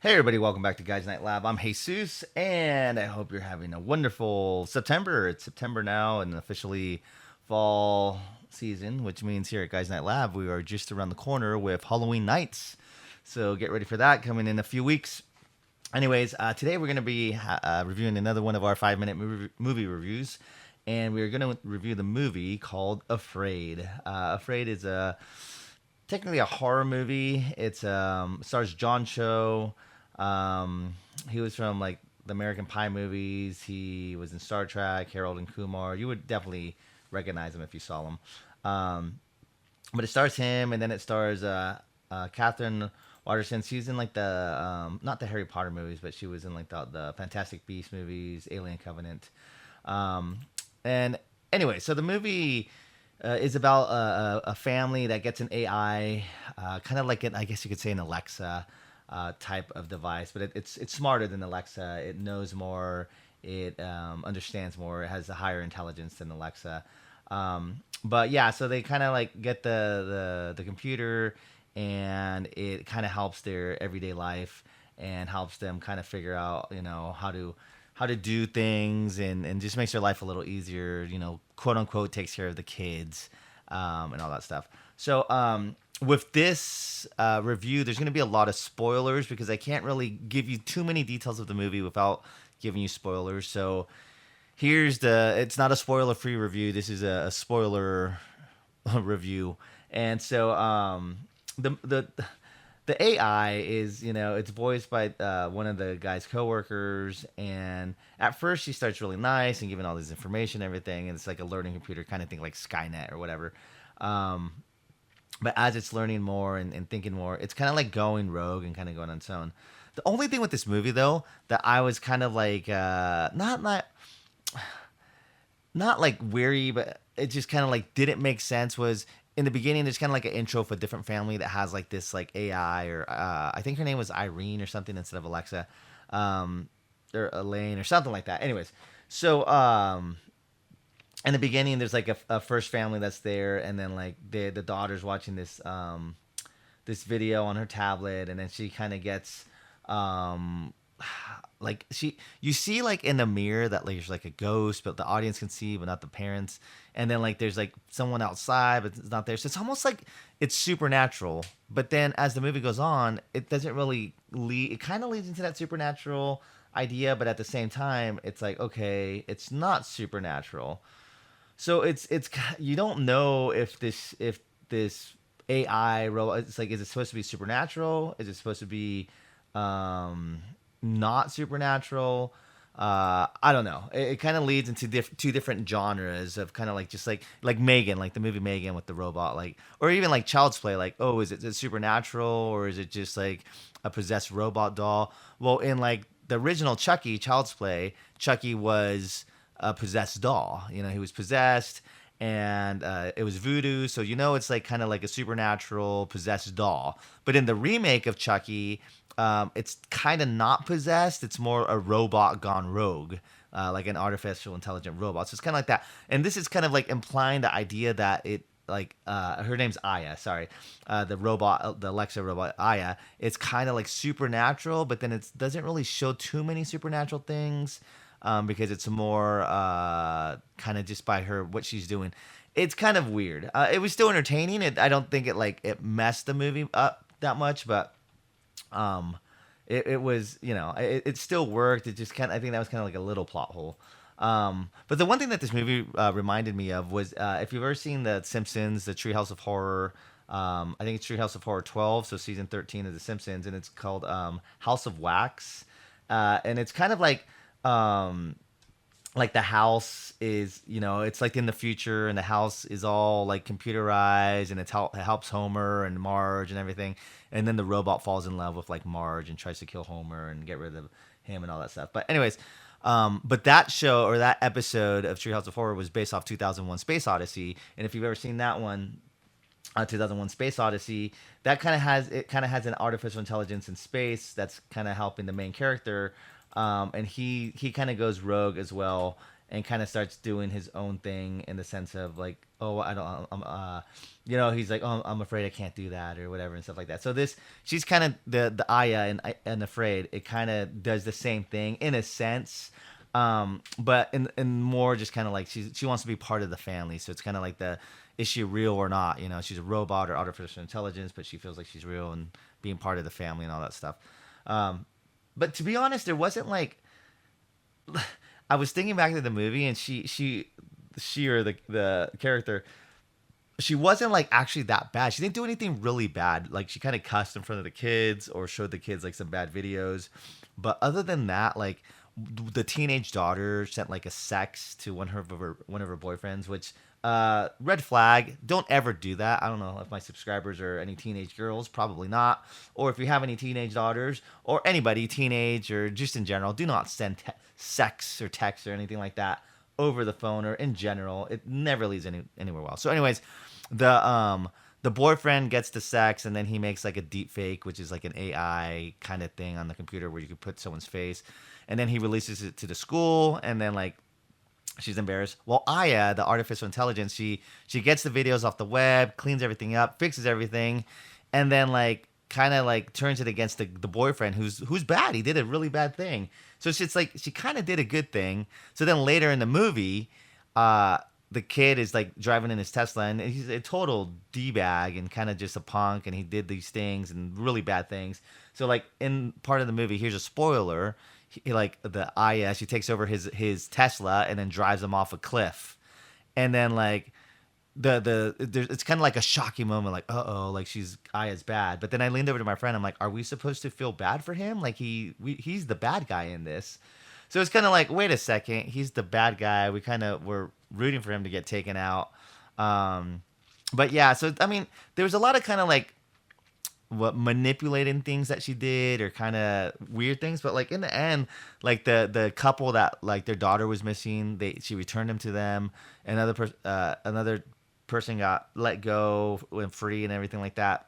Hey everybody, welcome back to Guys Night Lab. I'm Jesus, and I hope you're having a wonderful September. It's September now, and officially fall season, which means here at Guys Night Lab, we are just around the corner with Halloween Nights. So get ready for that coming in a few weeks. Anyways, today we're going to be reviewing another one of our 5 minute movie reviews, and we're going to review the movie called Afraid. Afraid is a technically a horror movie. It's stars John Cho. He was from like the American Pie movies. He was in Star Trek, Harold and Kumar. You would definitely recognize him if you saw him. Um, but it stars him, and then it stars Catherine Waterston. She's in like the not the Harry Potter movies, but she was in like the Fantastic Beasts movies, Alien Covenant. Um, and anyway, so the movie is about a family that gets an AI, kind of like an, I guess you could say an Alexa type of device, but it's smarter than Alexa. It knows more. It understands more. It has a higher intelligence than Alexa. But yeah, so they kind of like get the computer, and it kind of helps their everyday life and helps them kind of figure out how to do things, and just makes their life a little easier. Quote unquote takes care of the kids, and all that stuff. So with this review, there's going to be a lot of spoilers because I can't really give you too many details of the movie without giving you spoilers. So it's not a spoiler free review. This is a spoiler review. And so the AI is, it's voiced by one of the guy's coworkers, and at first she starts really nice and giving all this information and everything, and it's like a learning computer kind of thing, like Skynet or whatever. But as it's learning more and thinking more, it's kind of like going rogue and kind of going on its own. The only thing with this movie, though, that I was kind of like not like weary, but it just kind of like didn't make sense was in the beginning. There's kind of like an intro for a different family that has like this like AI, or I think her name was Irene or something instead of Alexa, or Elaine or something like that. Anyways, so in the beginning there's like a first family that's there, and then like the daughter's watching this video on her tablet, and then she kind of gets um like you see like in the mirror that like there's like a ghost, but the audience can see but not the parents, and then like there's like someone outside but it's not there, so it's almost like it's supernatural. But then as the movie goes on, it doesn't really lead, it kind of leads into that supernatural idea, but at the same time it's like, okay, it's not supernatural. So it's you don't know if this AI robot, it's like, is it supposed to be supernatural? Is it supposed to be um not supernatural? I don't know. It kind of leads into two different genres of kind of like just like Megan, like the movie Megan with the robot, like, or even like Child's Play. Like, oh, is it supernatural, or is it just like a possessed robot doll? Well, in like the original Chucky, Child's Play, Chucky was a possessed doll. He was possessed, and it was voodoo. So it's like kind of like a supernatural possessed doll. But in the remake of Chucky, it's kind of not possessed. It's more a robot gone rogue, like an artificial intelligent robot. So it's kind of like that. And this is kind of like implying the idea that it, like, her name's Aya. Sorry, the robot, the Alexa robot Aya. It's kind of like supernatural, but then it doesn't really show too many supernatural things, because it's more kind of just by her what she's doing. It's kind of weird. It was still entertaining. I don't think it messed the movie up that much, but it was, it still worked. It just kind of, I think that was kind of like a little plot hole. But the one thing that this movie reminded me of was, if you've ever seen The Simpsons, the Treehouse of Horror. I think it's Treehouse of Horror 12, so season 13 of The Simpsons, and it's called House of Wax. And it's kind of like the house is, it's like in the future, and the house is all like computerized, and it helps Homer and Marge and everything. And then the robot falls in love with like Marge and tries to kill Homer and get rid of him and all that stuff. But anyways, but that show, or that episode of Treehouse of Horror, was based off 2001 Space Odyssey. And if you've ever seen that one, 2001 Space Odyssey, that kind of has an artificial intelligence in space that's kind of helping the main character, and he kind of goes rogue as well, and kind of starts doing his own thing in the sense of like, oh, I don't, he's like, oh, I'm afraid I can't do that or whatever and stuff like that. So this, she's kind of the Aya and Afraid. It kind of does the same thing in a sense, but in more just kind of like she wants to be part of the family. So it's kind of like the, is she real or not? You know, she's a robot or artificial intelligence, but she feels like she's real and being part of the family and all that stuff. Um, but to be honest, there wasn't like, I was thinking back to the movie, and she or the character, she wasn't like actually that bad. She didn't do anything really bad. Like she kind of cussed in front of the kids or showed the kids like some bad videos, but other than that, like the teenage daughter sent like a sex to one of her boyfriends, which red flag. Don't ever do that. I don't know if my subscribers are any teenage girls, probably not, or if you have any teenage daughters or anybody teenage or just in general, do not send sex or text or anything like that over the phone or in general. It never leads anywhere well. So anyways, the boyfriend gets the sex, and then he makes like a deep fake, which is like an AI kind of thing on the computer where you could put someone's face, and then he releases it to the school, and then like she's embarrassed. Well, Aya, the artificial intelligence, she gets the videos off the web, cleans everything up, fixes everything, and then like kind of like turns it against the boyfriend who's bad. He did a really bad thing. So it's just like she kind of did a good thing. So then later in the movie, the kid is like driving in his Tesla, and he's a total d-bag and kind of just a punk, and he did these things and really bad things. So like in part of the movie, here's a spoiler. Like the Aya, she takes over his Tesla and then drives him off a cliff, and then like it's kind of like a shocking moment, like like Aya's bad. But then I leaned over to my friend, I'm like, are we supposed to feel bad for him? Like he's the bad guy in this. So it's kind of like, wait a second, he's the bad guy. We kind of were rooting for him to get taken out. But yeah, so I mean, there was a lot of kind of like what manipulating things that she did or kind of weird things, but like in the end, like the couple that like their daughter was missing, she returned him to them. Another person got let go, went free and everything like that.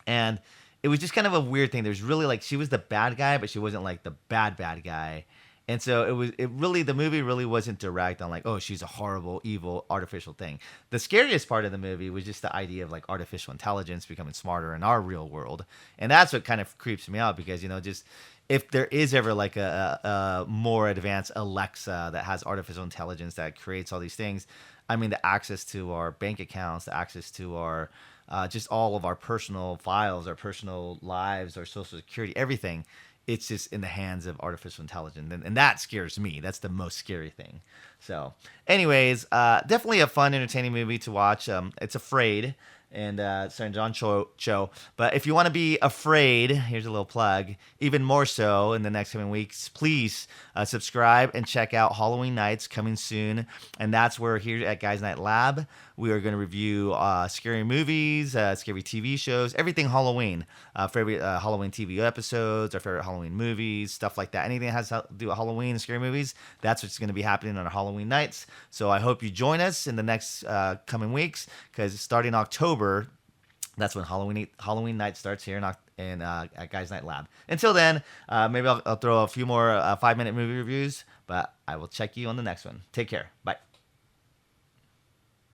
And it was just kind of a weird thing. There's really like, she was the bad guy, but she wasn't like the bad guy. And so the movie really wasn't direct on like, oh, she's a horrible, evil, artificial thing. The scariest part of the movie was just the idea of like artificial intelligence becoming smarter in our real world. And that's what kind of creeps me out because, just if there is ever like a more advanced Alexa that has artificial intelligence that creates all these things, I mean, the access to our bank accounts, the access to our just all of our personal files, our personal lives, our social security, everything, it's just in the hands of artificial intelligence. And that scares me. That's the most scary thing. So anyways, definitely a fun, entertaining movie to watch. It's Afraid, and starring John Cho. But if you want to be afraid, here's a little plug, even more so in the next coming weeks, please subscribe and check out Halloween Nights coming soon. And that's where here at Guys Night Lab, we are going to review scary movies, scary TV shows, everything Halloween. Favorite Halloween TV episodes, our favorite Halloween movies, stuff like that. Anything that has to do with Halloween and scary movies, that's what's going to be happening on our Halloween Nights. So I hope you join us in the next coming weeks, because starting October, that's when Halloween night starts here at Guys Night Lab. Until then, maybe I'll throw a few more 5-minute movie reviews, but I will check you on the next one. Take care. Bye.